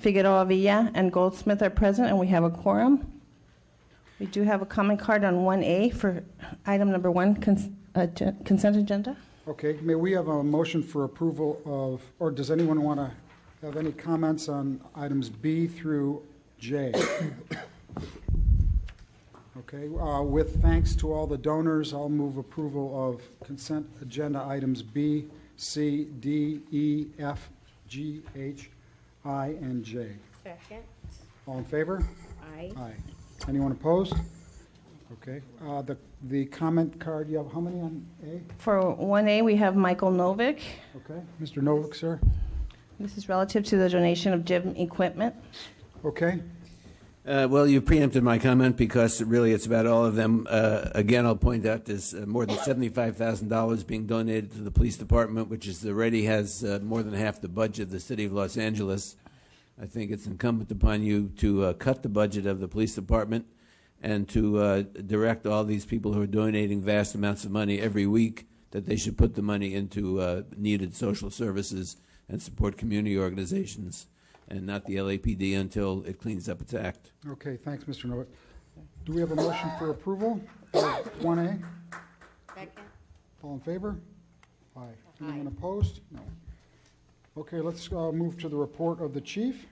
Figueroa Villa and Goldsmith are present, and we have a quorum. We do have a comment card on 1A for item number 1, consent agenda. Okay, may we have a motion for approval of, or does anyone want to have any comments on items B through J? Okay, with thanks to all the donors, I'll move approval of consent agenda items B, C, D, E, F, G, H, I, and J. Second. All in favor? Aye. Aye. Anyone opposed? Okay. The comment card, you have how many on A? For 1A, we have Michael Novick. Okay. Mr. Novick, sir? This is relative to the donation of gym equipment. Okay. Well, you preempted my comment because really it's about all of them. Again, I'll point out there's more than $75,000 being donated to the police department, which is already has more than half the budget of the city of Los Angeles. I think it's incumbent upon you to cut the budget of the police department and to direct all these people who are donating vast amounts of money every week that they should put the money into needed social services and support community organizations, and not the LAPD until it cleans up its act. Okay, thanks, Mr. Novick. Do we have a motion for approval of 1A? Second. All in favor? Aye. Anyone opposed? No. Okay, let's move to the report of the chief.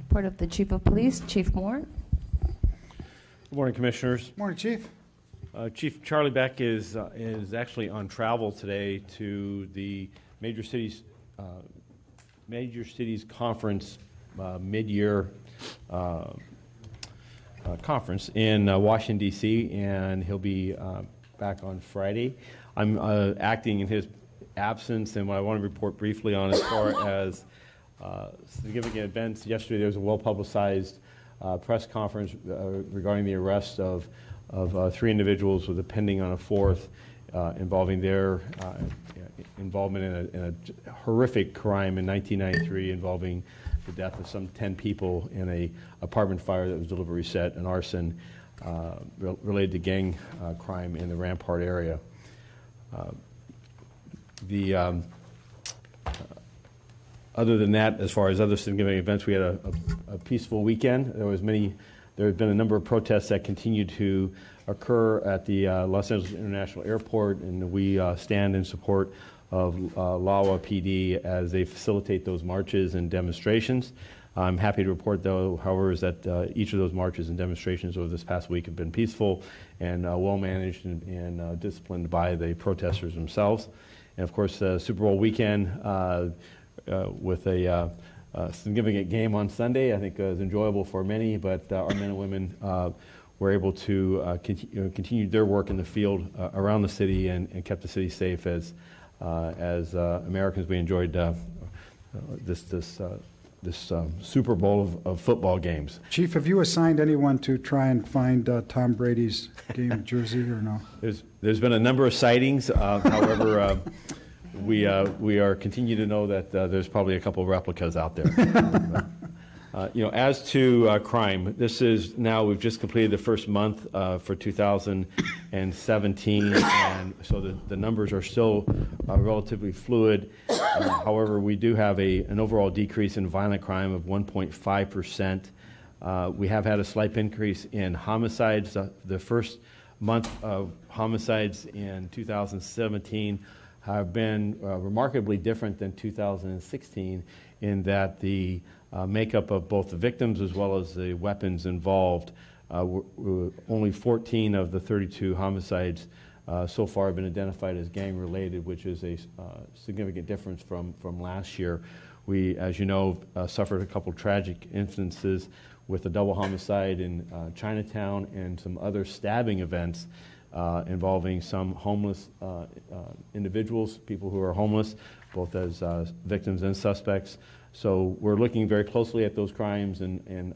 Report of the Chief of Police, Chief Moore. Good morning, Commissioners. Morning, Chief. Chief Charlie Beck is actually on travel today to the Major Cities Conference mid-year conference in Washington, D.C., and he'll be back on Friday. I'm acting in his absence, and what I want to report briefly on as far as significant events. Yesterday there was a well-publicized press conference regarding the arrest of 3 individuals with a pending on a 4th involving their involvement in a horrific crime in 1993 involving the death of some 10 people in a apartment fire that was deliberately set, and arson related to gang crime in the Rampart area. Other than that, as far as other significant events, we had a peaceful weekend. There have been a number of protests that continue to occur at the Los Angeles International Airport, and we stand in support of LAWA PD as they facilitate those marches and demonstrations. I'm happy to report, though, however, is that each of those marches and demonstrations over this past week have been peaceful and well-managed and disciplined by the protesters themselves. And, of course, Super Bowl weekend with a significant game on Sunday, I think is enjoyable for many, but our men and women were able to continue their work in the field around the city and kept the city safe as Americans. We enjoyed this Super Bowl of football games. Chief, have you assigned anyone to try and find Tom Brady's game jersey or no? There's been a number of sightings. However, we are continue to know that there's probably a couple of replicas out there. As to crime, this is now, we've just completed the first month for 2017, and so the numbers are still relatively fluid. However, we do have an overall decrease in violent crime of 1.5%. We have had a slight increase in homicides. The first month of homicides in 2017 have been remarkably different than 2016 in that the makeup of both the victims as well as the weapons involved. Only 14 of the 32 homicides so far have been identified as gang-related, which is a significant difference from last year. We, as you know, suffered a couple tragic instances with a double homicide in Chinatown and some other stabbing events involving some homeless individuals, people who are homeless, both as victims and suspects. So we're looking very closely at those crimes and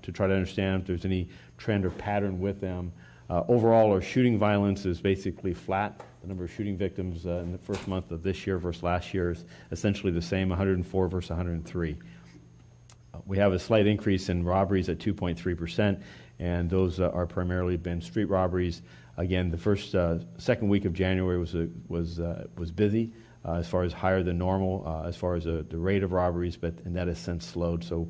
to try to understand if there's any trend or pattern with them. Overall, our shooting violence is basically flat. The number of shooting victims in the first month of this year versus last year is essentially the same, 104 versus 103. We have a slight increase in robberies at 2.3%, and those are primarily been street robberies. Again, the second week of January was busy. as far as higher than normal, as far as the rate of robberies, and that has since slowed, so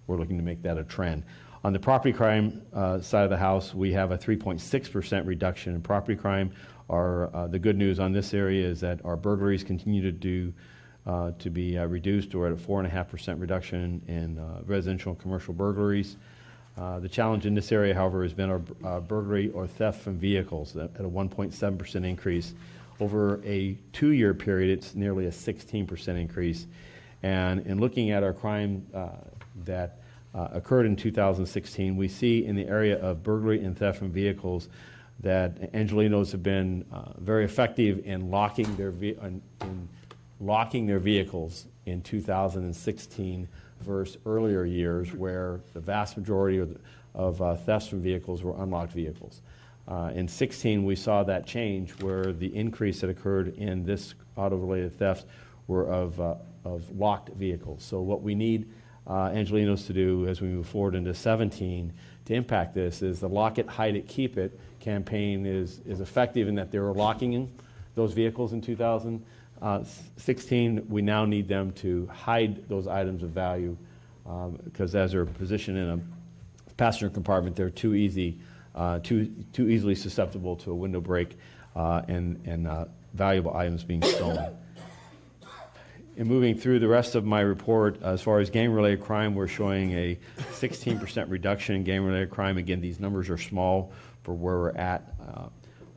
we're looking to make that a trend. On the property crime side of the house, we have a 3.6% reduction in property crime. The good news on this area is that our burglaries continue to be reduced. We're at a 4.5% reduction in residential and commercial burglaries. The challenge in this area, however, has been our burglary or theft from vehicles at a 1.7% increase. Over a 2-year period, it's nearly a 16% increase. And in looking at our crime that occurred in 2016, we see in the area of burglary and theft from vehicles that Angelenos have been very effective in locking their vehicles in 2016 versus earlier years where the vast majority of thefts from vehicles were unlocked vehicles. In 16, we saw that change where the increase that occurred in this auto-related thefts were of locked vehicles. So what we need Angelenos to do as we move forward into 17 to impact this is the Lock It, Hide It, Keep It campaign is effective in that they were locking in those vehicles in 2016. We now need them to hide those items of value because as they're positioned in a passenger compartment, they're too easily susceptible to a window break and valuable items being stolen. In moving through the rest of my report, as far as gang-related crime, we're showing a 16% reduction in gang-related crime. Again, these numbers are small for where we're at.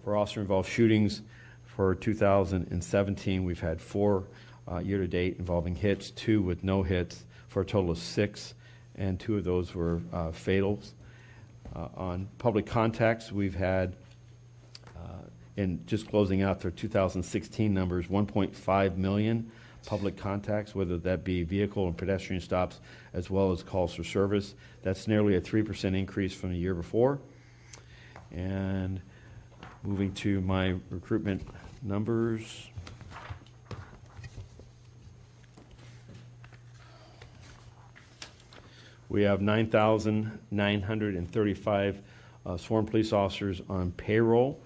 For officer-involved shootings for 2017, we've had 4 year-to-date involving hits, 2 with no hits, for a total of 6, and 2 of those were fatals. On public contacts, we've had, in just closing out their 2016 numbers, 1.5 million public contacts, whether that be vehicle and pedestrian stops as well as calls for service. That's nearly a 3% increase from the year before. And moving to my recruitment numbers. We have 9,935 sworn police officers on payroll,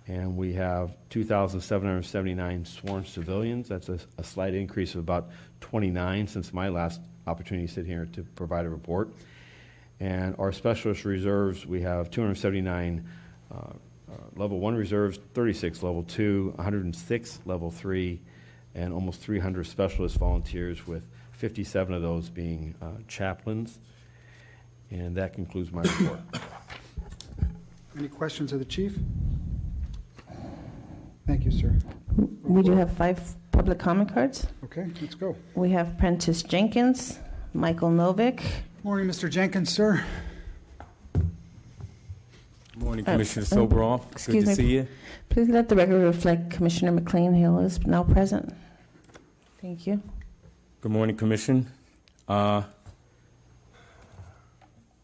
and we have 2,779 sworn civilians. That's a slight increase of about 29 since my last opportunity to sit here to provide a report. And our specialist reserves, we have 279 level 1 reserves, 36 level 2, 106 level 3, and almost 300 specialist volunteers, with 57 of those being chaplains. And that concludes my report. Any questions of the chief? Thank you, sir. We do have 5 public comment cards. Okay, let's go. We have Prentice Jenkins, Michael Novick. Morning, Mr. Jenkins, sir. Morning, Commissioner Sobroff. Good excuse to me. see you. Please let the record reflect Commissioner McLean Hill is now present. Thank you. Good morning, Commission. One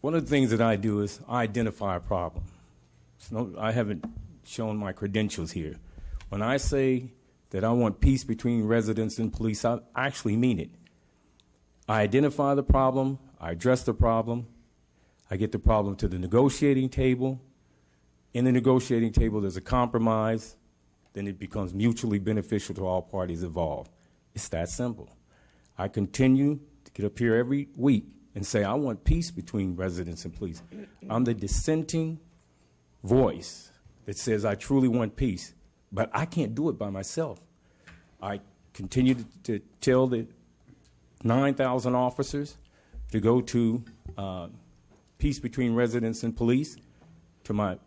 of the things that I do is I identify a problem. I haven't shown my credentials here. When I say that I want peace between residents and police, I actually mean it. I identify the problem, I address the problem, I get the problem to the negotiating table. In the negotiating table, there's a compromise, then it becomes mutually beneficial to all parties involved. It's that simple. I continue to get up here every week and say I want peace between residents and police. I'm the dissenting voice that says I truly want peace, but I can't do it by myself. I continue to tell the 9,000 officers to go to Peace Between Residents and Police, to my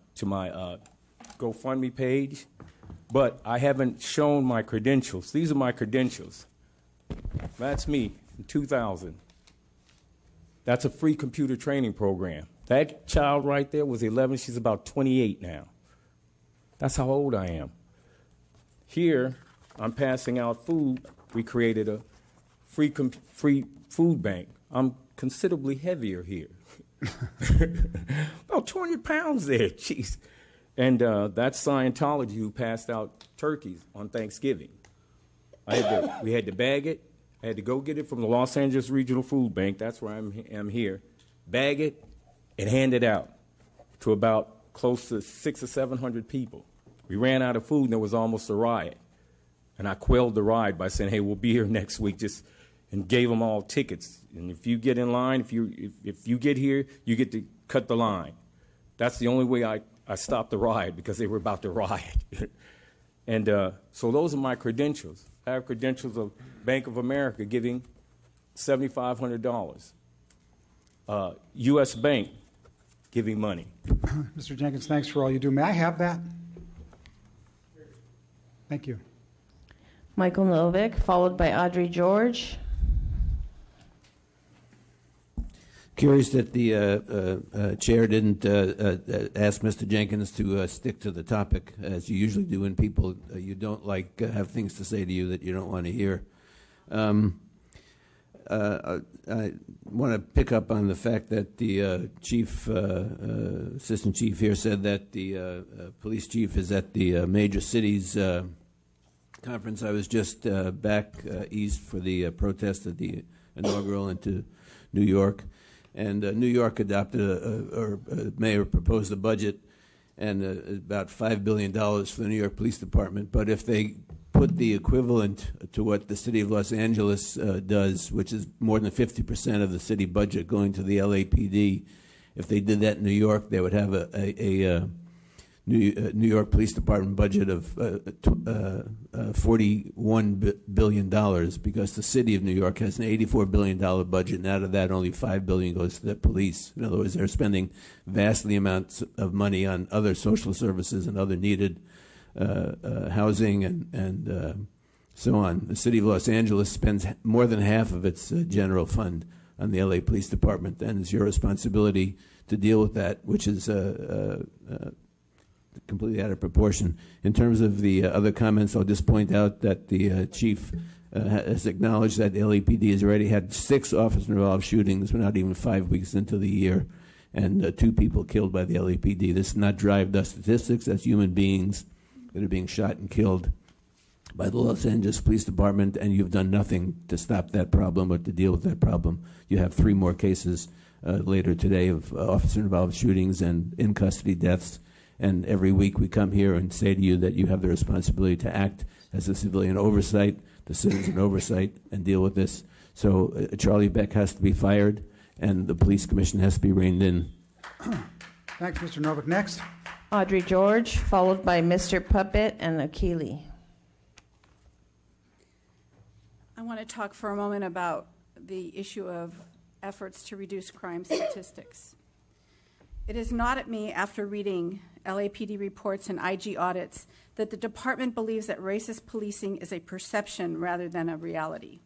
GoFundMe page, but I haven't shown my credentials. These are my credentials. That's me in 2000. That's a free computer training program. That child right there was 11. She's about 28 now. That's how old I am. Here, I'm passing out food. We created a free food bank. I'm considerably heavier here. About 20 pounds there, jeez. And that's Scientology who passed out turkeys on Thanksgiving. We had to bag it. I had to go get it from the Los Angeles Regional Food Bank. That's where I'm here. Bag it and hand it out to about close to 600 or 700 people. We ran out of food and there was almost a riot. And I quelled the riot by saying, hey, we'll be here next week, and gave them all tickets. And if you get in line, if you get here, you get to cut the line. That's the only way I stopped the riot, because they were about to riot. And so those are my credentials. I have credentials of Bank of America giving $7,500. U.S. Bank giving money. Mr. Jenkins, thanks for all you do. May I have that? Thank you. Michael Novick, followed by Audrey George. Curious that the chair didn't ask Mr. Jenkins to stick to the topic, as you usually do when people you don't like have things to say to you that you don't want to hear. I want to pick up on the fact that the assistant chief here said that the police chief is at the major cities conference. I was just back east for the protest at the inaugural into New York. And New York adopted, or mayor proposed a budget, and about $5 billion for the New York Police Department. But if they put the equivalent to what the city of Los Angeles does, which is more than 50% of the city budget going to the LAPD, if they did that in New York, they would have a New York Police Department budget of $41 billion, because the city of New York has an $84 billion budget, and out of that, only $5 billion goes to the police. In other words, they're spending vastly amounts of money on other social services and other needed housing and so on. The city of Los Angeles spends more than half of its general fund on the LA Police Department, and it's your responsibility to deal with that, which is completely out of proportion. In terms of the other comments, I'll just point out that the chief has acknowledged that the LAPD has already had 6 officer-involved shootings. We're not even 5 weeks into the year, and 2 people killed by the LAPD. This is not drive-dust statistics. That's human beings that are being shot and killed by the Los Angeles Police Department, and you've done nothing to stop that problem or to deal with that problem. You have 3 more cases later today of officer-involved shootings and in-custody deaths. And every week we come here and say to you that you have the responsibility to act as a civilian oversight, the citizen oversight, and deal with this. So Charlie Beck has to be fired, and the police commission has to be reined in. Thanks, Mr. Novick. Next. Audrey George, followed by Mr. Puppet and Akili. I want to talk for a moment about the issue of efforts to reduce crime statistics. It is not at me, after reading LAPD reports and IG audits, that the department believes that racist policing is a perception rather than a reality.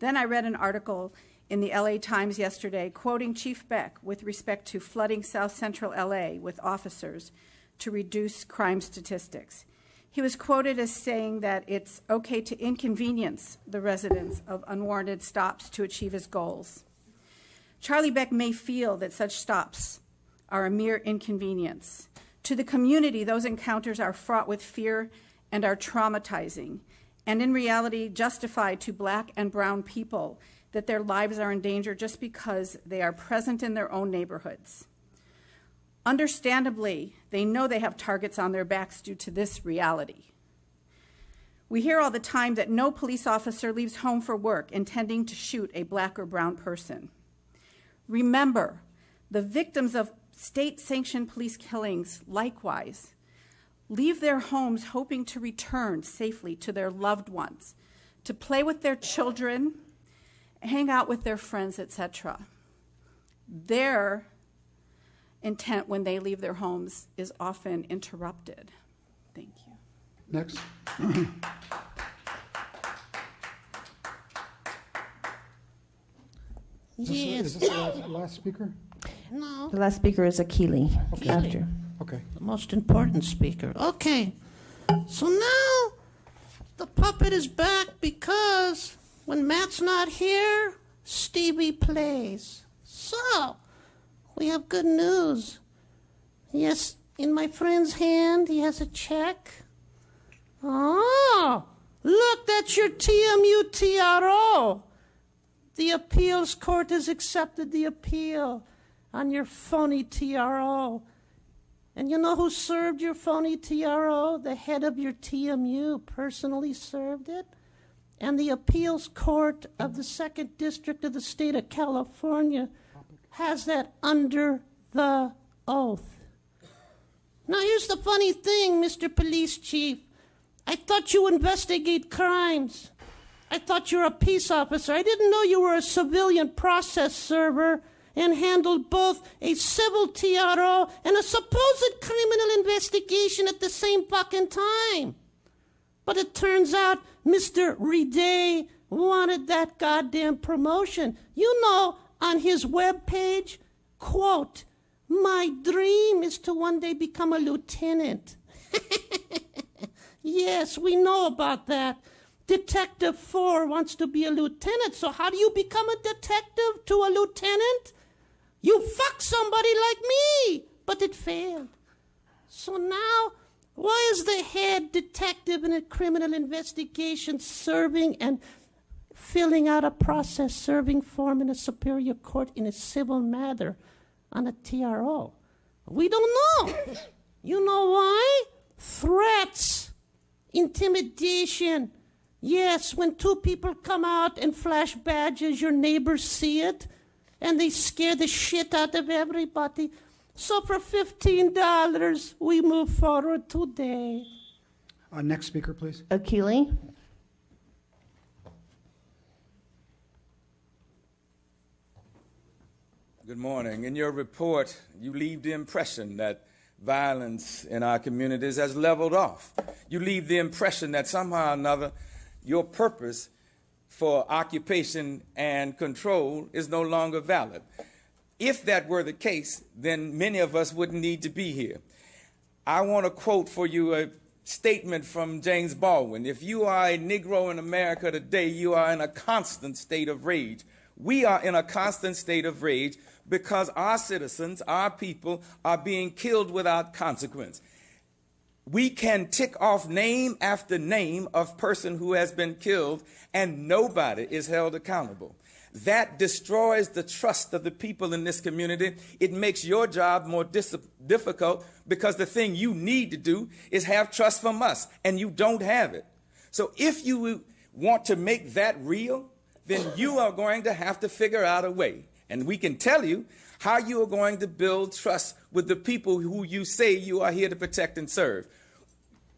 Then I read an article in the LA Times yesterday quoting Chief Beck with respect to flooding South Central LA with officers to reduce crime statistics. He was quoted as saying that it's okay to inconvenience the residents of unwarranted stops to achieve his goals. Charlie Beck may feel that such stops are a mere inconvenience. To the community, those encounters are fraught with fear and are traumatizing, and in reality justified to black and brown people that their lives are in danger just because they are present in their own neighborhoods. Understandably, they know they have targets on their backs due to this reality. We hear all the time that no police officer leaves home for work intending to shoot a black or brown person. Remember, the victims of state-sanctioned police killings, likewise, leave their homes hoping to return safely to their loved ones, to play with their children, hang out with their friends, etc. Their intent when they leave their homes is often interrupted. Thank you. Next. Yes. Is this the last speaker? No, The last speaker is Akili. Okay. After. Okay. the most important speaker. Okay. So now the puppet is back because when Matt's not here, Stevie plays. So we have good news. Yes, in my friend's hand, he has a check. Oh, look, that's your TMUTRO. The appeals court has accepted the appeal on your phony TRO. And you know who served your phony TRO? The head of your TMU personally served it. And the appeals court of the 2nd District of the state of California has that under the oath. Now here's the funny thing, Mr. Police Chief. I thought you investigate crimes. I thought you were a peace officer. I didn't know you were a civilian process server and handled both a civil TRO and a supposed criminal investigation at the same fucking time. But it turns out Mr. Riday wanted that goddamn promotion. You know, on his webpage, quote, "My dream is to one day become a lieutenant." Yes, we know about that. Detective 4 wants to be a lieutenant, so how do you become a detective to a lieutenant? You fuck somebody like me, but it failed. So now, why is the head detective in a criminal investigation serving and filling out a process serving form in a superior court in a civil matter on a TRO? We don't know. You know why? Threats, intimidation. Yes, when two people come out and flash badges, your neighbors see it, and they scare the shit out of everybody. So for $15, we move forward today. Next speaker, please. Akili. Good morning. In your report, you leave the impression that violence in our communities has leveled off. You leave the impression that somehow or another your purpose for occupation and control is no longer valid. If that were the case, then many of us wouldn't need to be here. I want to quote for you a statement from James Baldwin. If you are a Negro in America today, you are in a constant state of rage. We are in a constant state of rage because our citizens, our people, are being killed without consequence. We can tick off name after name of person who has been killed, and nobody is held accountable. That destroys the trust of the people in this community. It makes your job more difficult because the thing you need to do is have trust from us, and you don't have it. So if you want to make that real, then you are going to have to figure out a way. And we can tell you how you are going to build trust with the people who you say you are here to protect and serve.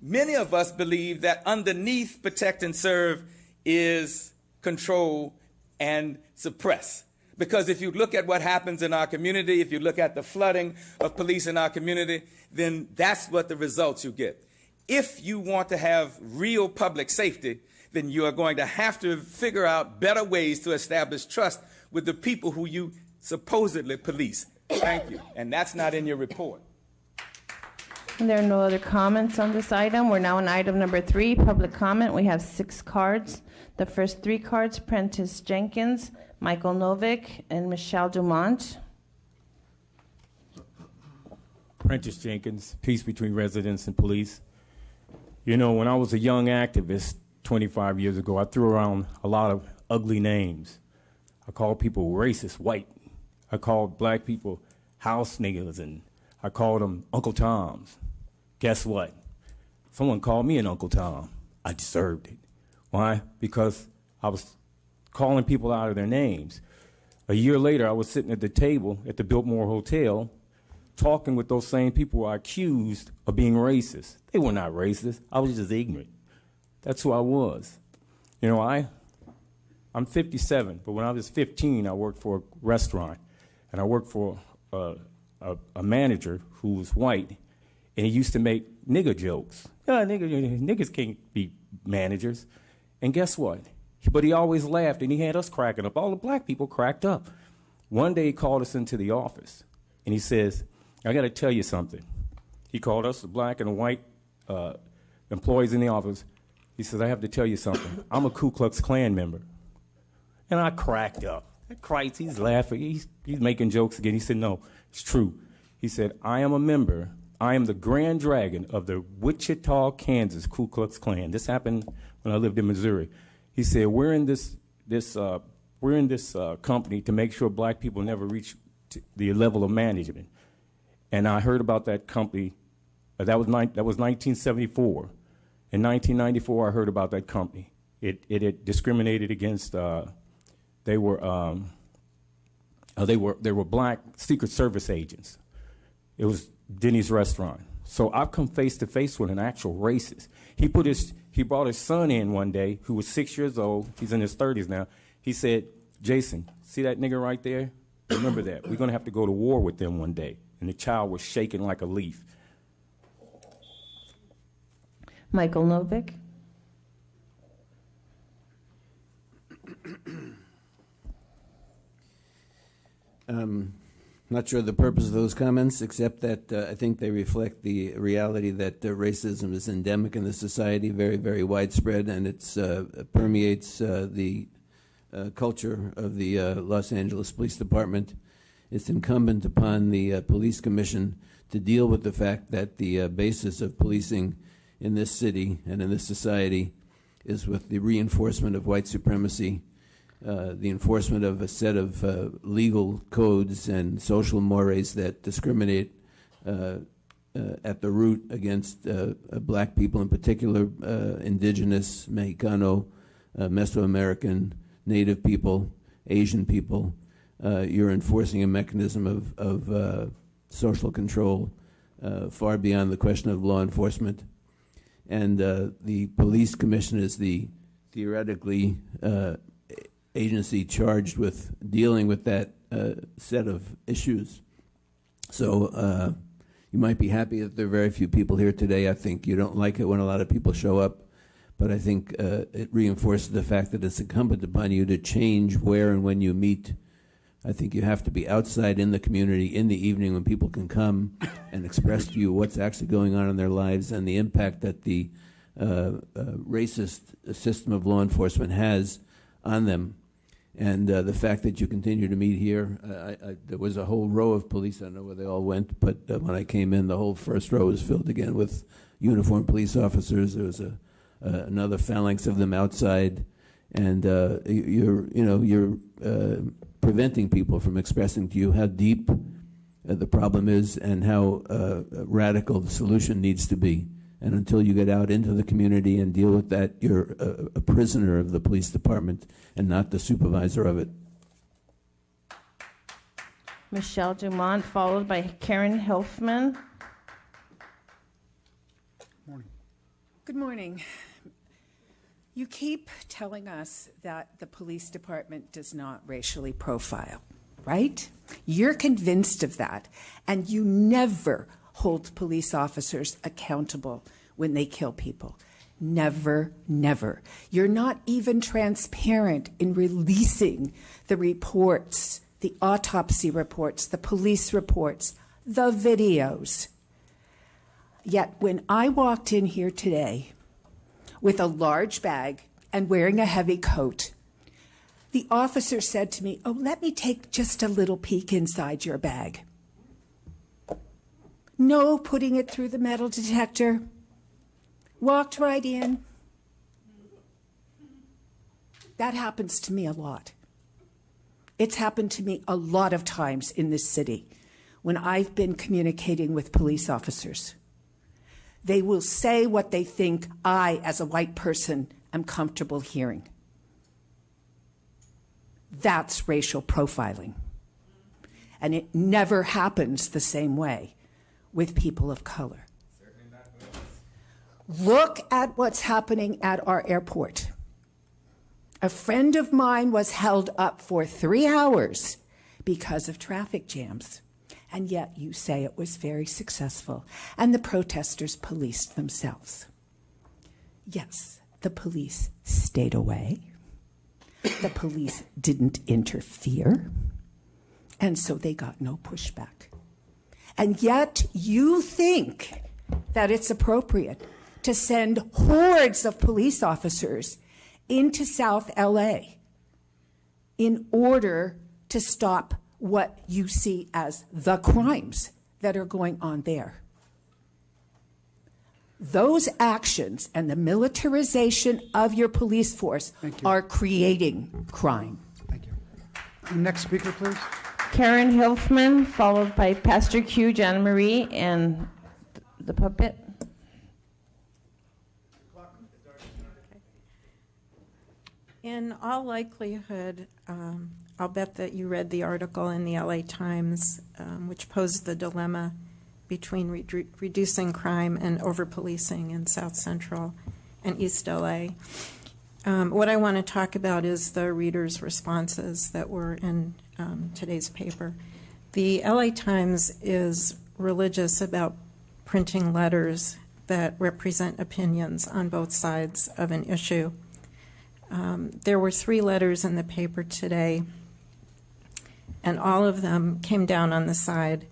Many of us believe that underneath protect and serve is control and suppress. Because if you look at what happens in our community, if you look at the flooding of police in our community, then that's what the results you get. If you want to have real public safety, then you are going to have to figure out better ways to establish trust with the people who you supposedly police. Thank you. And that's not in your report. And there are no other comments on this item. We're now on item number 3, public comment. We have 6 cards. The first 3 cards, Prentice Jenkins, Michael Novick, and Michelle Dumont. Prentice Jenkins, Peace Between Residents and Police. You know, when I was a young activist 25 years ago, I threw around a lot of ugly names. I called people racist white. I called black people house niggas, and I called them Uncle Toms. Guess what? Someone called me an Uncle Tom. I deserved it. Why? Because I was calling people out of their names. A year later, I was sitting at the table at the Biltmore Hotel talking with those same people who I accused of being racist. They were not racist. I was just ignorant. That's who I was. You know, I'm 57, but when I was 15, I worked for a restaurant, and I worked for a manager who was white, and he used to make nigger jokes. Yeah, niggas can't be managers. And guess what? But he always laughed, and he had us cracking up. All the black people cracked up. One day he called us into the office, and he says, I got to tell you something. He called us, the black and the white employees in the office. He says, I have to tell you something. I'm a Ku Klux Klan member. And I cracked up. Christ, he's laughing. He's making jokes again. He said, no, it's true. He said, I am a member. I am the Grand Dragon of the Wichita, Kansas Ku Klux Klan. This happened when I lived in Missouri. He said, we're in this company to make sure black people never reach the level of management. And I heard about that company. That was 1974. In 1994, I heard about that company. It discriminated against. They were black Secret Service agents. It was Denny's restaurant. So I've come face to face with an actual racist. He brought his son in one day, who was 6 years old. He's in his 30s now. He said, "Jason, see that nigga right there? Remember that. We're going to have to go to war with them one day." And the child was shaking like a leaf. Michael Novick. Not sure the purpose of those comments, except that I think they reflect the reality that racism is endemic in the society, very, very widespread, and it permeates the culture of the Los Angeles Police Department. It's incumbent upon the Police Commission to deal with the fact that the basis of policing in this city and in this society is with the reinforcement of white supremacy, the enforcement of a set of legal codes and social mores that discriminate at the root against black people, in particular indigenous, Mexicano, Mesoamerican, Native people, Asian people. You're enforcing a mechanism of social control far beyond the question of law enforcement. And the Police Commission is the theoretically agency charged with dealing with that set of issues. So you might be happy that there are very few people here today. I think you don't like it when a lot of people show up, but I think it reinforces the fact that it's incumbent upon you to change where and when you meet. I think you have to be outside in the community in the evening when people can come and express to you what's actually going on in their lives and the impact that the racist system of law enforcement has on them. And the fact that you continue to meet here, there was a whole row of police. I don't know where they all went, but when I came in, the whole first row was filled again with uniformed police officers. There was another phalanx of them outside, and you're preventing people from expressing to you how deep the problem is and how radical the solution needs to be. And until you get out into the community and deal with that, you're a prisoner of the police department and not the supervisor of it. Michelle Dumont, followed by Karen Hilfman. Morning. Good morning. You keep telling us that the police department does not racially profile, right? You're convinced of that, and you never hold police officers accountable when they kill people. Never, never. You're not even transparent in releasing the reports, the autopsy reports, the police reports, the videos. Yet when I walked in here today with a large bag and wearing a heavy coat, the officer said to me, "Oh, let me take just a little peek inside your bag." No putting it through the metal detector. Walked right in. That happens to me a lot. It's happened to me a lot of times in this city when I've been communicating with police officers. They will say what they think I, as a white person, am comfortable hearing. That's racial profiling. And it never happens the same way with people of color. Look at what's happening at our airport. A friend of mine was held up for 3 hours because of traffic jams. And yet you say it was very successful, and the protesters policed themselves. Yes, the police stayed away. The police didn't interfere, and so they got no pushback. And yet you think that it's appropriate to send hordes of police officers into South LA in order to stop what you see as the crimes that are going on there. Those actions and the militarization of your police force are creating crime. Thank you. Next speaker, please. Karen Hilfman, followed by Pastor Q, Jana Marie, and the puppet. In all likelihood, I'll bet that you read the article in the LA Times, which posed the dilemma between reducing crime and over-policing in South Central and East LA. What I want to talk about is the readers' responses that were in today's paper. The LA Times is religious about printing letters that represent opinions on both sides of an issue. There were 3 letters in the paper today, and all of them came down on the side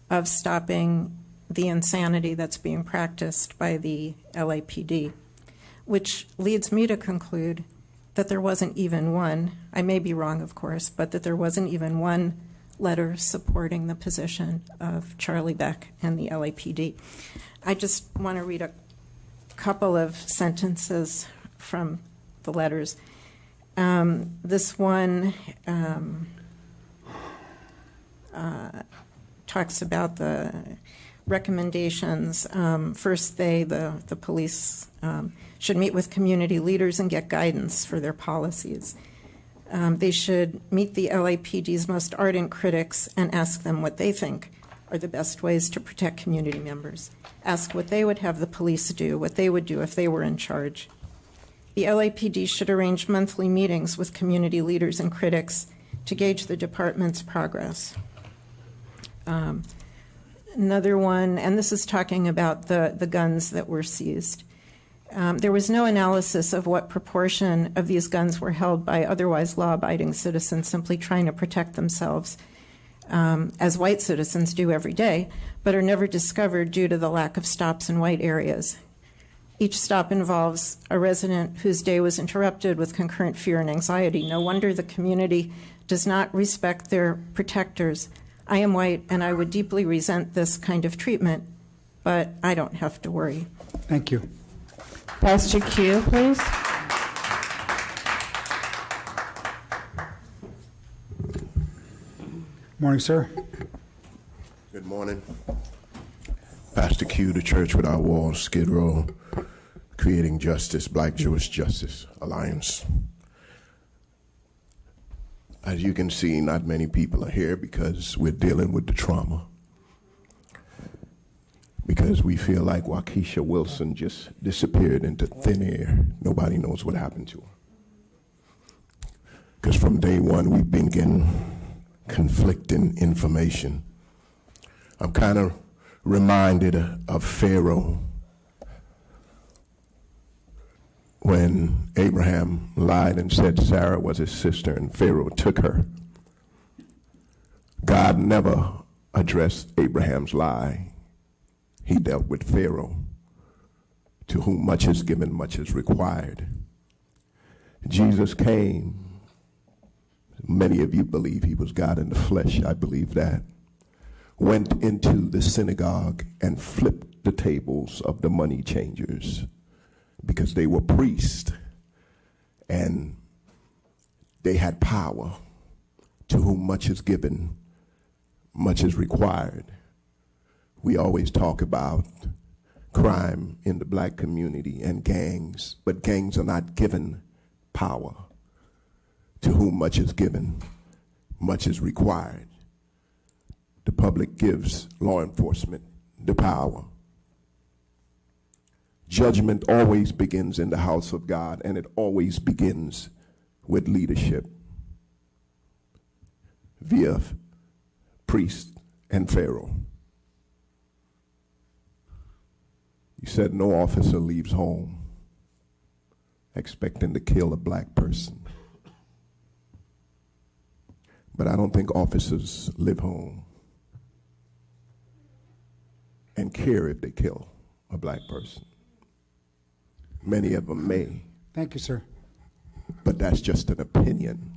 of stopping the insanity that's being practiced by the LAPD, which leads me to conclude that there wasn't even one, I may be wrong, of course, but that there wasn't even one letter supporting the position of Charlie Beck and the LAPD. I just want to read a couple of sentences from the letters. This one talks about the recommendations. First, the police should meet with community leaders and get guidance for their policies. They should meet the LAPD's most ardent critics and ask them what they think are the best ways to protect community members. Ask what they would have the police do, what they would do if they were in charge. The LAPD should arrange monthly meetings with community leaders and critics to gauge the department's progress. Another one, and this is talking about the guns that were seized. There was no analysis of what proportion of these guns were held by otherwise law-abiding citizens simply trying to protect themselves, as white citizens do every day, but are never discovered due to the lack of stops in white areas. Each stop involves a resident whose day was interrupted with concurrent fear and anxiety. No wonder the community does not respect their protectors. I am white, and I would deeply resent this kind of treatment, but I don't have to worry. Thank you. Pastor Q, please. Morning, sir. Good morning. Pastor Q, the Church Without Walls, Skid Row, Creating Justice, Black Jewish Justice Alliance. As you can see, not many people are here because we're dealing with the trauma. Because we feel like Waukesha Wilson just disappeared into thin air. Nobody knows what happened to her. Because from day one, we've been getting conflicting information. I'm kind of reminded of Pharaoh when Abraham lied and said Sarah was his sister and Pharaoh took her. God never addressed Abraham's lie. He dealt with Pharaoh, to whom much is given, much is required. Jesus came. Many of you believe he was God in the flesh. I believe that. Went into the synagogue and flipped the tables of the money changers because they were priests and they had power. To whom much is given, much is required. We always talk about crime in the black community and gangs, but gangs are not given power. To whom much is given, much is required. The public gives law enforcement the power. Judgment always begins in the house of God, and it always begins with leadership via priest and Pharaoh. You said no officer leaves home expecting to kill a black person. But I don't think officers live home and care if they kill a black person. Many of them may. Thank you, sir. But that's just an opinion.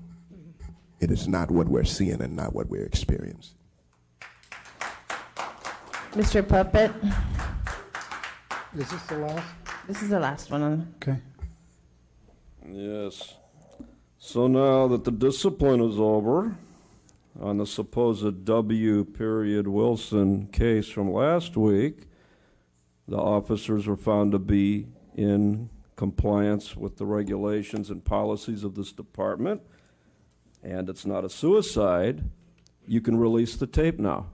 It is not what we're seeing and not what we're experiencing. Mr. Puppet, Is this the last? this is the last one. Okay. Yes. So now that the discipline is over, on the supposed W. Wilson case from last week, the officers were found to be in compliance with the regulations and policies of this department, and it's not a suicide. You can release the tape now.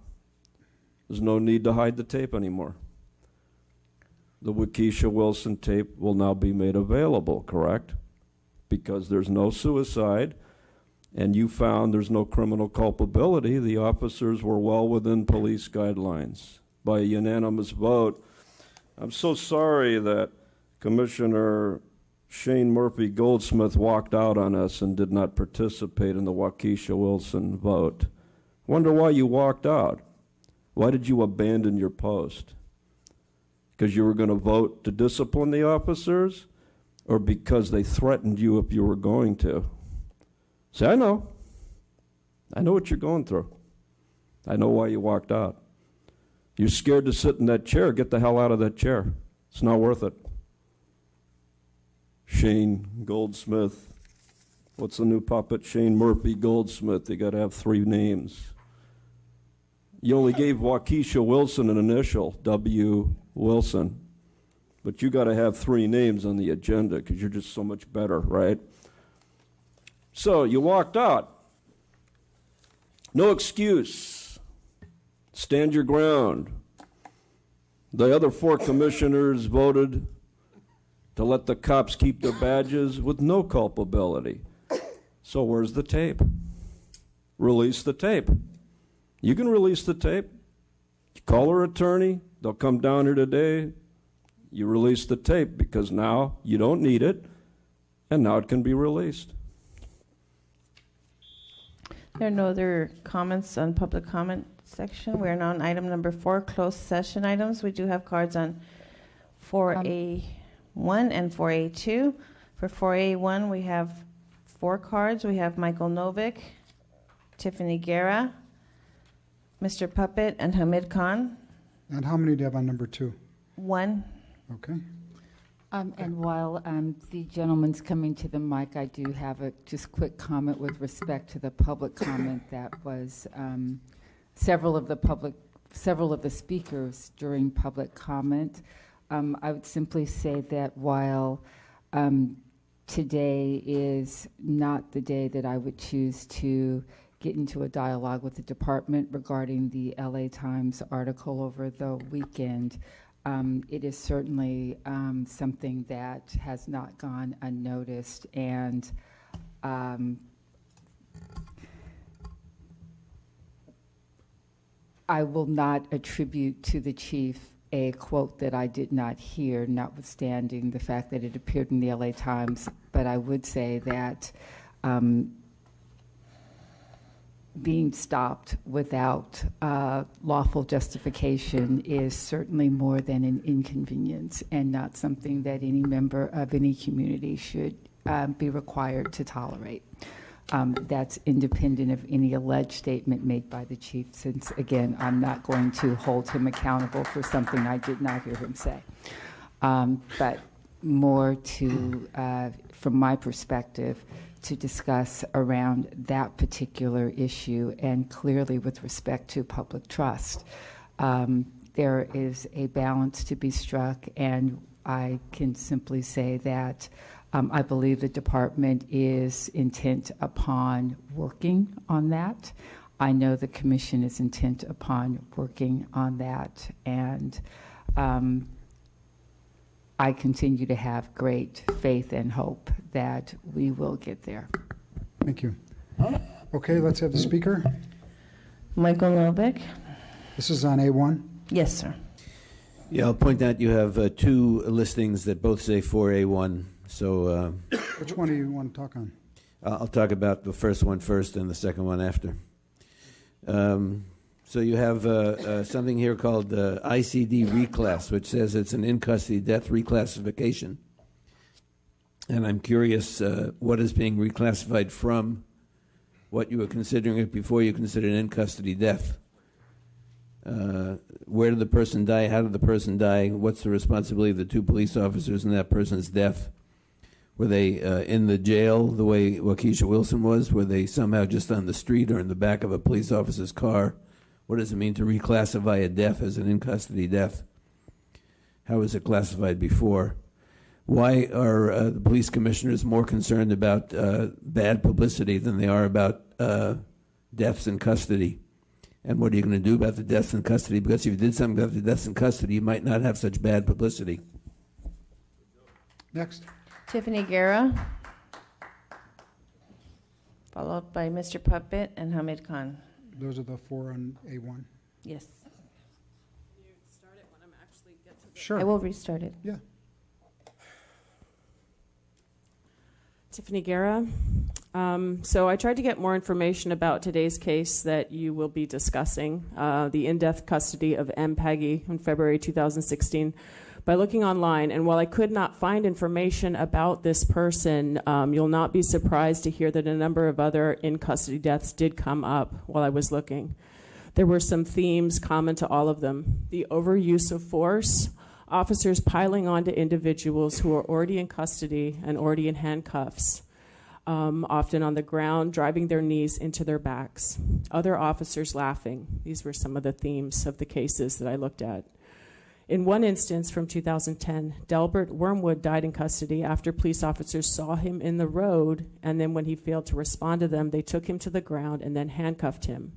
There's no need to hide the tape anymore. The Waukesha Wilson tape will now be made available, correct? Because there's no suicide, and you found there's no criminal culpability. The officers were well within police guidelines by a unanimous vote. I'm so sorry that Commissioner Shane Murphy Goldsmith walked out on us and did not participate in the Waukesha Wilson vote. Wonder why you walked out. Why did you abandon your post? Because you were going to vote to discipline the officers, or because they threatened you if you were going to? Say, I know what you're going through. I know why you walked out. You're scared to sit in that chair. Get the hell out of that chair. It's not worth it. Shane Goldsmith. What's the new puppet? Shane Murphy Goldsmith. You got to have 3 names. You only gave Waukesha Wilson an initial, W. Wilson. But you got to have 3 names on the agenda because you're just so much better, right? So you walked out. No excuse. Stand your ground. The other 4 commissioners voted to let the cops keep their badges with no culpability. So where's the tape? Release the tape. You can release the tape. You call her attorney. They'll come down here today. You release the tape because now you don't need it, and now it can be released. There are no other comments on public comment section. We're now on item number 4, closed session items. We do have cards on 4A1 and 4A2. For 4A1, we have 4 cards. We have Michael Novick, Tiffany Guerra, Mr. Puppet, and Hamid Khan. And how many do you have on number 2? 1. Okay. And while the gentleman's coming to the mic, I do have a just quick comment with respect to the public comment that was several of the speakers during public comment. I would simply say that while today is not the day that I would choose to get into a dialogue with the department regarding the LA Times article over the weekend, it is certainly something that has not gone unnoticed, and I will not attribute to the chief a quote that I did not hear, notwithstanding the fact that it appeared in the LA Times, but I would say that being stopped without lawful justification is certainly more than an inconvenience and not something that any member of any community should be required to tolerate. That's independent of any alleged statement made by the chief, since, again, I'm not going to hold him accountable for something I did not hear him say. But more to, from my perspective, to discuss around that particular issue, and clearly with respect to public trust. There is a balance to be struck, and I can simply say that I believe the department is intent upon working on that. I know the commission is intent upon working on that, and I continue to have great faith and hope that we will get there. Thank you. Okay, let's have the speaker. Michael Novick. This is on A1. Yes, sir. Yeah, I'll point out you have 2 listings that both say 4A1. So which one do you want to talk on? I'll talk about the first one first and the second one after. So you have something here called ICD reclass, which says it's an in-custody death reclassification. And I'm curious what is being reclassified from what you were considering it before you considered in-custody death. Where did the person die? How did the person die? What's the responsibility of the 2 police officers in that person's death? Were they in the jail the way Waukesha Wilson was? Were they somehow just on the street or in the back of a police officer's car? What does it mean to reclassify a death as an in-custody death? How was it classified before? Why are the police commissioners more concerned about bad publicity than they are about deaths in custody? And what are you going to do about the deaths in custody? Because if you did something about the deaths in custody, you might not have such bad publicity. Next. Tiffany Guerra, followed by Mr. Puppet and Hamid Khan. Those are the four on A1. Yes. You start it when I'm actually get to the Sure. I will restart it. Yeah. Tiffany Guerra. So I tried to get more information about today's case that you will be discussing, the in-depth custody of M. Peggy in February 2016, by looking online. And while I could not find information about this person, you'll not be surprised to hear that a number of other in-custody deaths did come up while I was looking. There were some themes common to all of them. The overuse of force, officers piling onto individuals who are already in custody and already in handcuffs, often on the ground, driving their knees into their backs. Other officers laughing. These were some of the themes of the cases that I looked at. In one instance from 2010, Delbert Wormwood died in custody after police officers saw him in the road, and then when he failed to respond to them, they took him to the ground and then handcuffed him.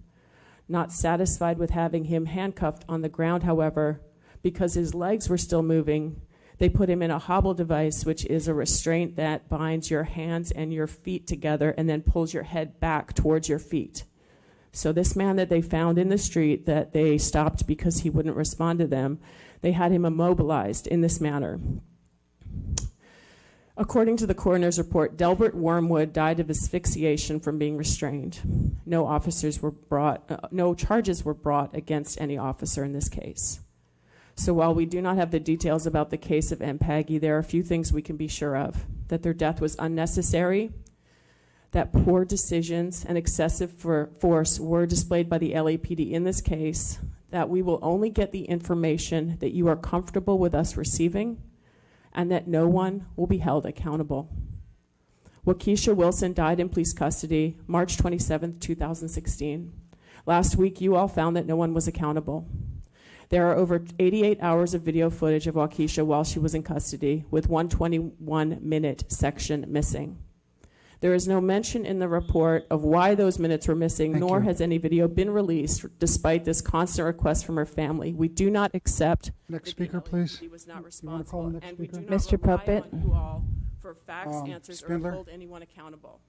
Not satisfied with having him handcuffed on the ground, however, because his legs were still moving, they put him in a hobble device, which is a restraint that binds your hands and your feet together and then pulls your head back towards your feet. So this man that they found in the street that they stopped because he wouldn't respond to them, they had him immobilized in this manner. According to the coroner's report, Delbert Wormwood died of asphyxiation from being restrained. No charges were brought against any officer in this case. So while we do not have the details about the case of M. Peggy, there are a few things we can be sure of. That their death was unnecessary, that poor decisions and excessive force were displayed by the LAPD in this case, that we will only get the information that you are comfortable with us receiving, and that no one will be held accountable. Waukesha Wilson died in police custody March 27, 2016. Last week, you all found that no one was accountable. There are over 88 hours of video footage of Waukesha while she was in custody, with 121-minute section missing. There is no mention in the report of why those minutes were missing, nor has any video been released, despite this constant request from her family. We do not accept. Next speaker, please. He was not responsible, and we do not Mr. rely Puppet. on you all for facts, answers, Spindler. or hold anyone accountable.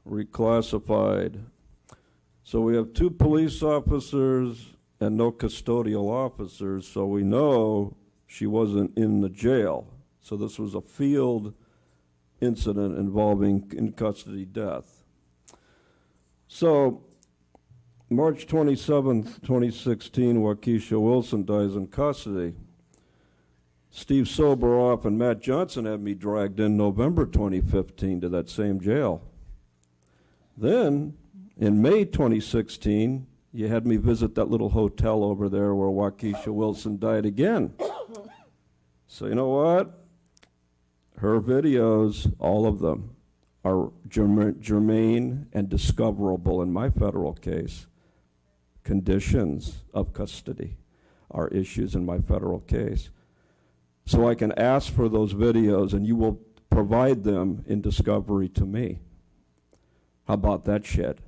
Reclassified. So we have 2 police officers and no custodial officers, so we know she wasn't in the jail. So this was a field incident involving in-custody death. So March 27th, 2016, Waukesha Wilson dies in custody. Steve Soberoff and Matt Johnson had me dragged in November 2015 to that same jail. Then, in May 2016, you had me visit that little hotel over there where Waukesha Wilson died again. So you know what? Her videos, all of them, are germane and discoverable in my federal case. Conditions of custody are issues in my federal case. So I can ask for those videos and you will provide them in discovery to me. How about that shit?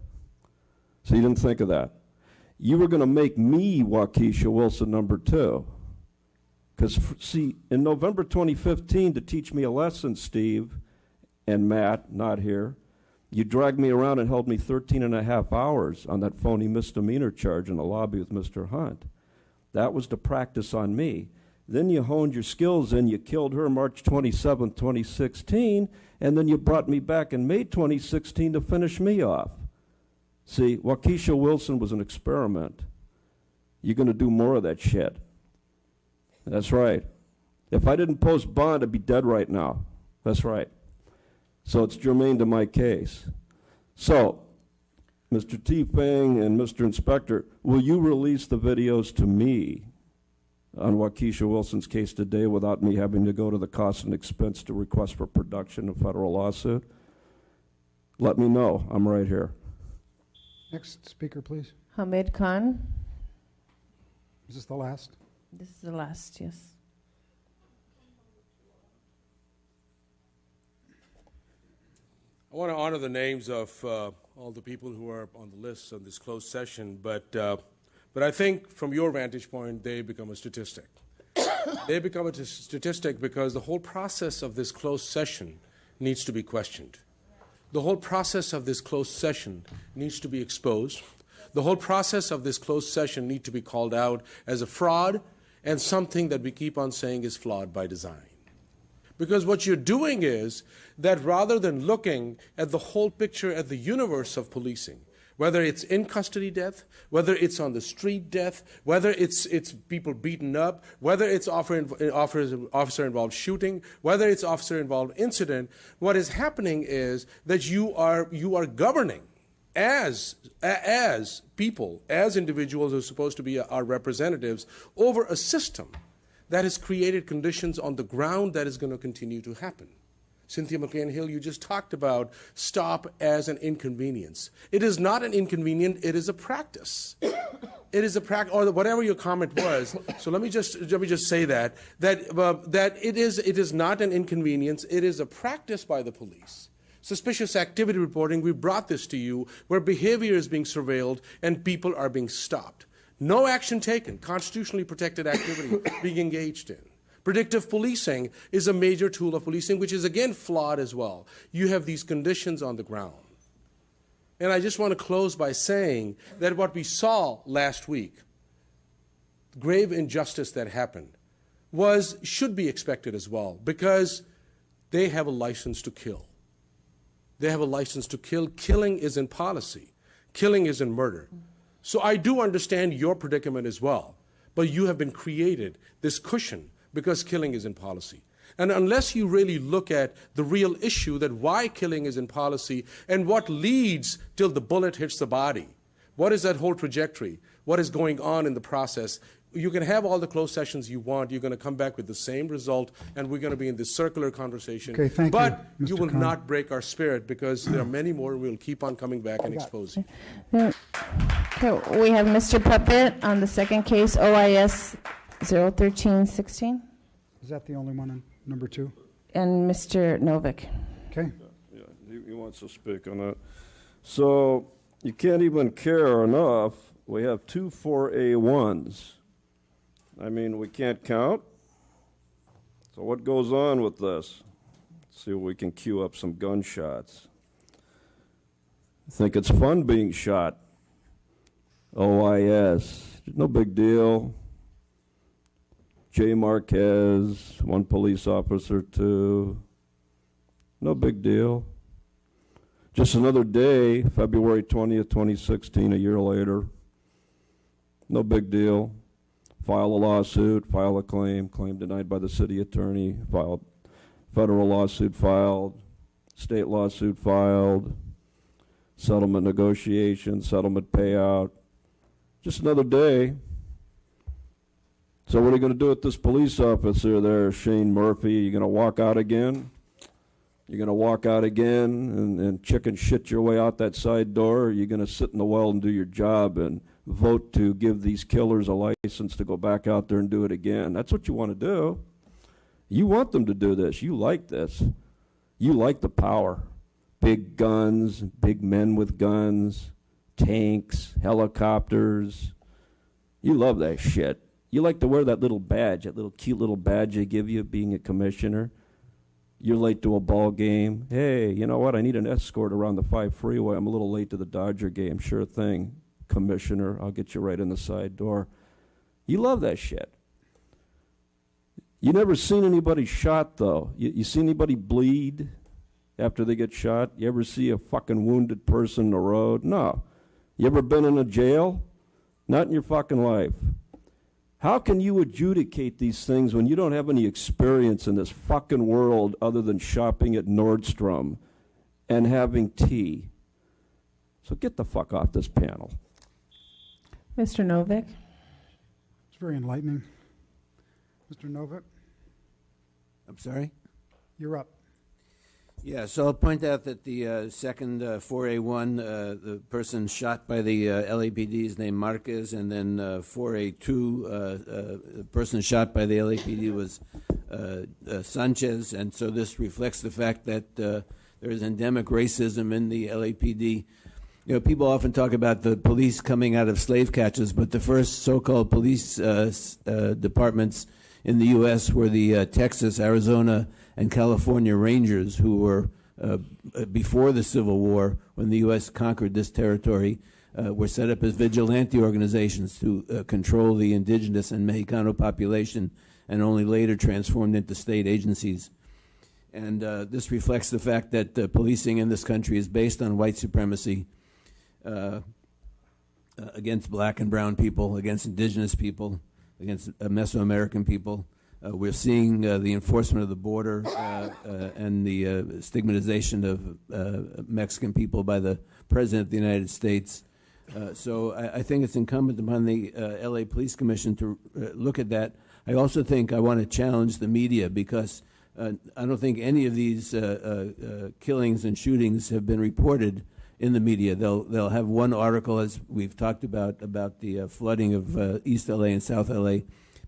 So you didn't think of that. You were going to make me Waukesha Wilson number 2. Because, see, in November 2015, to teach me a lesson, Steve and Matt, not here, you dragged me around and held me 13 and a half hours on that phony misdemeanor charge in the lobby with Mr. Hunt. That was to practice on me. Then you honed your skills and you killed her March 27, 2016, and then you brought me back in May 2016 to finish me off. See, Waukesha Wilson was an experiment. You're going to do more of that shit. That's right. If I didn't post bond, I'd be dead right now. That's right. So it's germane to my case. So Mr. T. Fang and Mr. Inspector, will you release the videos to me on Waukesha Wilson's case today without me having to go to the cost and expense to request for production of federal lawsuit? Let me know. I'm right here. Next speaker, please. Hamid Khan. Is this the last? This is the last, yes. I want to honor the names of all the people who are on the list on this closed session, but I think from your vantage point, they become a statistic. They become a statistic because the whole process of this closed session needs to be questioned. The whole process of this closed session needs to be exposed. The whole process of this closed session needs to be called out as a fraud and something that we keep on saying is flawed by design. Because what you're doing is that rather than looking at the whole picture, at the universe of policing, whether it's in custody death, whether it's on the street death, whether it's people beaten up, whether it's officer-involved shooting, whether it's officer-involved incident, what is happening is that you are governing as people, as individuals who are supposed to be our representatives, over a system that has created conditions on the ground that is going to continue to happen. Cynthia McLean-Hill, you just talked about stop as an inconvenience. It is not an inconvenience, it is a practice. It is a practice, or whatever your comment was. So let me just say that it is not an inconvenience, it is a practice by the police. Suspicious activity reporting, we brought this to you, where behavior is being surveilled and people are being stopped. No action taken, constitutionally protected activity being engaged in. Predictive policing is a major tool of policing, which is again flawed as well. You have these conditions on the ground. And I just want to close by saying that what we saw last week, grave injustice that happened, should be expected as well, because they have a license to kill. They have a license to kill. Killing is in policy. Killing is in murder. So I do understand your predicament as well, but you have been created this cushion because killing is in policy. And unless you really look at the real issue, that why killing is in policy and what leads till the bullet hits the body, what is that whole trajectory, what is going on in the process, you can have all the closed sessions you want, you're going to come back with the same result, and we're going to be in this circular conversation. Okay, thank but you, you Mr. will Khan. not break our spirit, because there are many more, and we'll keep on coming back and exposing. Okay, we have Mr. Puppet on the second case, OIS 01316, Is that the only one on number 2? and Mr. Novick. Okay. Yeah, he wants to speak on that. So you can't even care enough. We have 2 4A1s. I mean, we can't count. So what goes on with this? Let's see if we can cue up some gunshots. I think it's fun being shot. OIS, no big deal. J. Marquez, 1 police officer, 2. No big deal. Just another day, February 20th, 2016, a year later. No big deal. File a lawsuit, file a claim denied by the city attorney, filed, federal lawsuit filed, state lawsuit filed, settlement negotiation, settlement payout. Just another day. So what are you going to do with this police officer there, Shane Murphy? You're going to walk out again? You're going to walk out again and chicken shit your way out that side door? Or are you going to sit in the well and do your job and vote to give these killers a license to go back out there and do it again? That's what you want to do. You want them to do this. You like this. You like the power. Big guns, big men with guns, tanks, helicopters. You love that shit. You like to wear that little badge, that little cute little badge they give you being a commissioner. You're late to a ball game. Hey, you know what? I need an escort around the 5 freeway. I'm a little late to the Dodger game. Sure thing, Commissioner. I'll get you right in the side door. You love that shit. You never seen anybody shot, though. You see anybody bleed after they get shot? You ever see a fucking wounded person in the road? No. You ever been in a jail? Not in your fucking life. How can you adjudicate these things when you don't have any experience in this fucking world other than shopping at Nordstrom and having tea? So get the fuck off this panel. Mr. Novick? It's very enlightening. Mr. Novick, I'm sorry? you're up. Yeah, so I'll point out that the second 4A1, the person shot by the LAPD is named Marquez, and then 4A2, the person shot by the LAPD was Sanchez, and so this reflects the fact that there is endemic racism in the LAPD. You know, people often talk about the police coming out of slave catchers, but the first so-called police departments in the U.S. were the Texas, Arizona, and California Rangers, who were, before the Civil War, when the U.S. conquered this territory, were set up as vigilante organizations to control the indigenous and Mexicano population, and only later transformed into state agencies. And this reflects the fact that policing in this country is based on white supremacy against black and brown people, against indigenous people, against Mesoamerican people. We're seeing the enforcement of the border and the stigmatization of Mexican people by the President of the United States. So I think it's incumbent upon the LA Police Commission to look at that. I also think I want to challenge the media, because I don't think any of these killings and shootings have been reported in the media. They'll have one article, as we've talked about the flooding of East LA and South LA,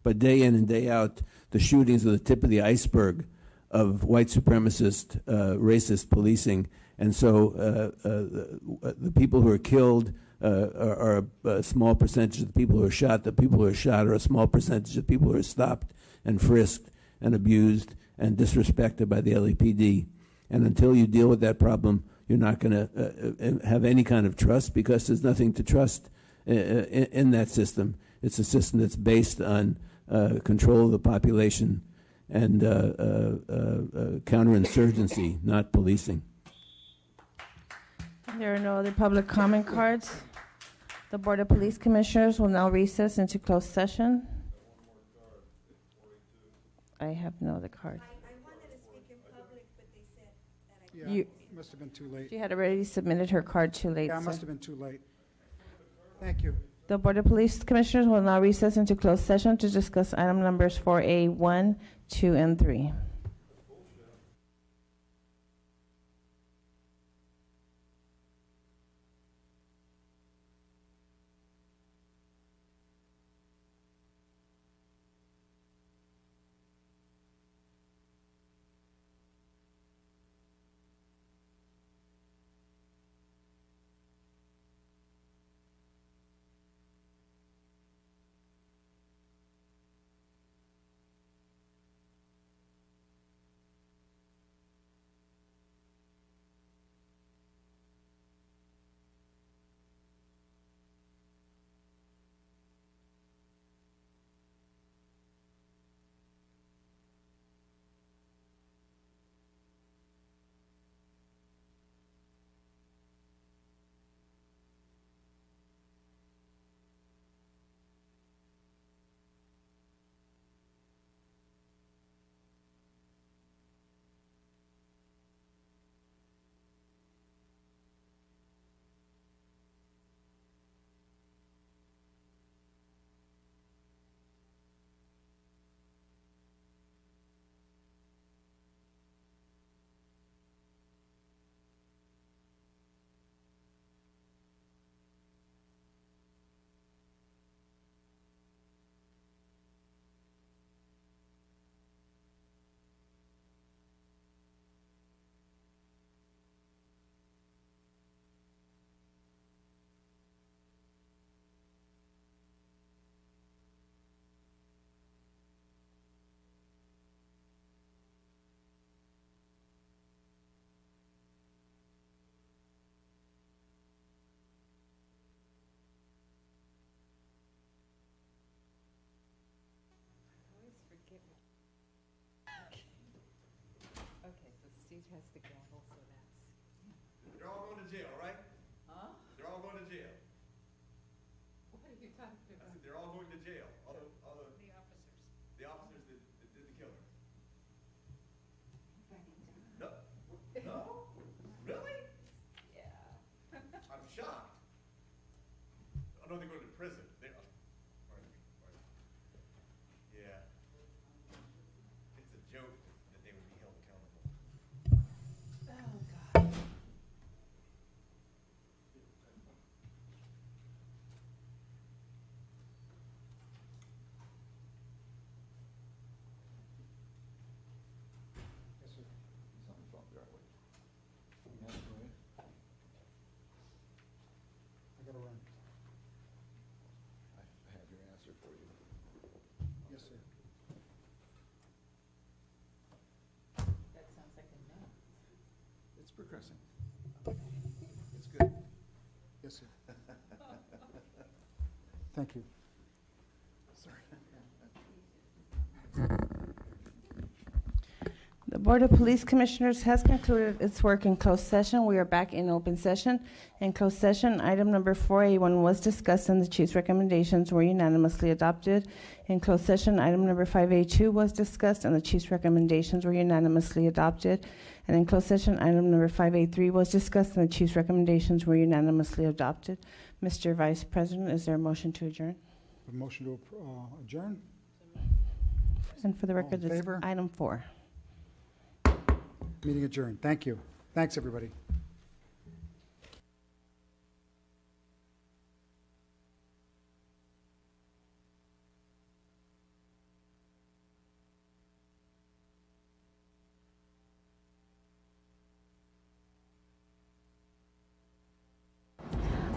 but day in and day out, the shootings are the tip of the iceberg of white supremacist, racist policing. And so the people who are killed are a small percentage of the people who are shot. The people who are shot are a small percentage of people who are stopped and frisked and abused and disrespected by the LAPD. And until you deal with that problem, you're not going to have any kind of trust, because there's nothing to trust in that system. It's a system that's based on control of the population and counterinsurgency, not policing. There are no other public comment cards. The Board of Police Commissioners will now recess into closed session. I have no other card. I wanted to speak in public, but they said that I Yeah, You- must have been too late. She had already submitted her card too late. Yeah, it sir. must have been too late. Thank you. The Board of Police Commissioners will now recess into closed session to discuss item numbers 4A1, 2, and 3. Steve has the gavel, so that's... They're all going to jail, right? Huh? They're all going to jail. What are you talking I about? said they're all going to jail. All the officers. the officers that did the killing. No, no, really? Yeah. I'm shocked. It's progressing. It's good. Yes, sir. Thank you. The Board of Police Commissioners has concluded its work in closed session. We are back in open session. In closed session, item number 4A1 was discussed and the chief's recommendations were unanimously adopted. In closed session, item number 5A2 was discussed and the chief's recommendations were unanimously adopted. And in closed session, item number 5A3 was discussed and the chief's recommendations were unanimously adopted. Mr. Vice President, is there a motion to adjourn? A motion to adjourn? And for the record, in it's favor? item 4. Meeting adjourned. Thank you. Thanks, everybody.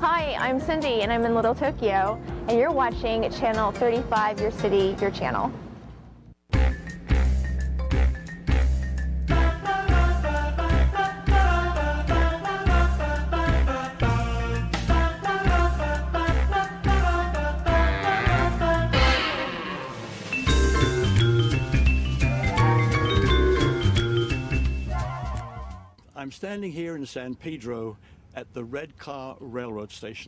Hi, I'm Cindy and I'm in Little Tokyo, and you're watching Channel 35, Your City, Your Channel. I'm standing here in San Pedro at the Red Car Railroad Station.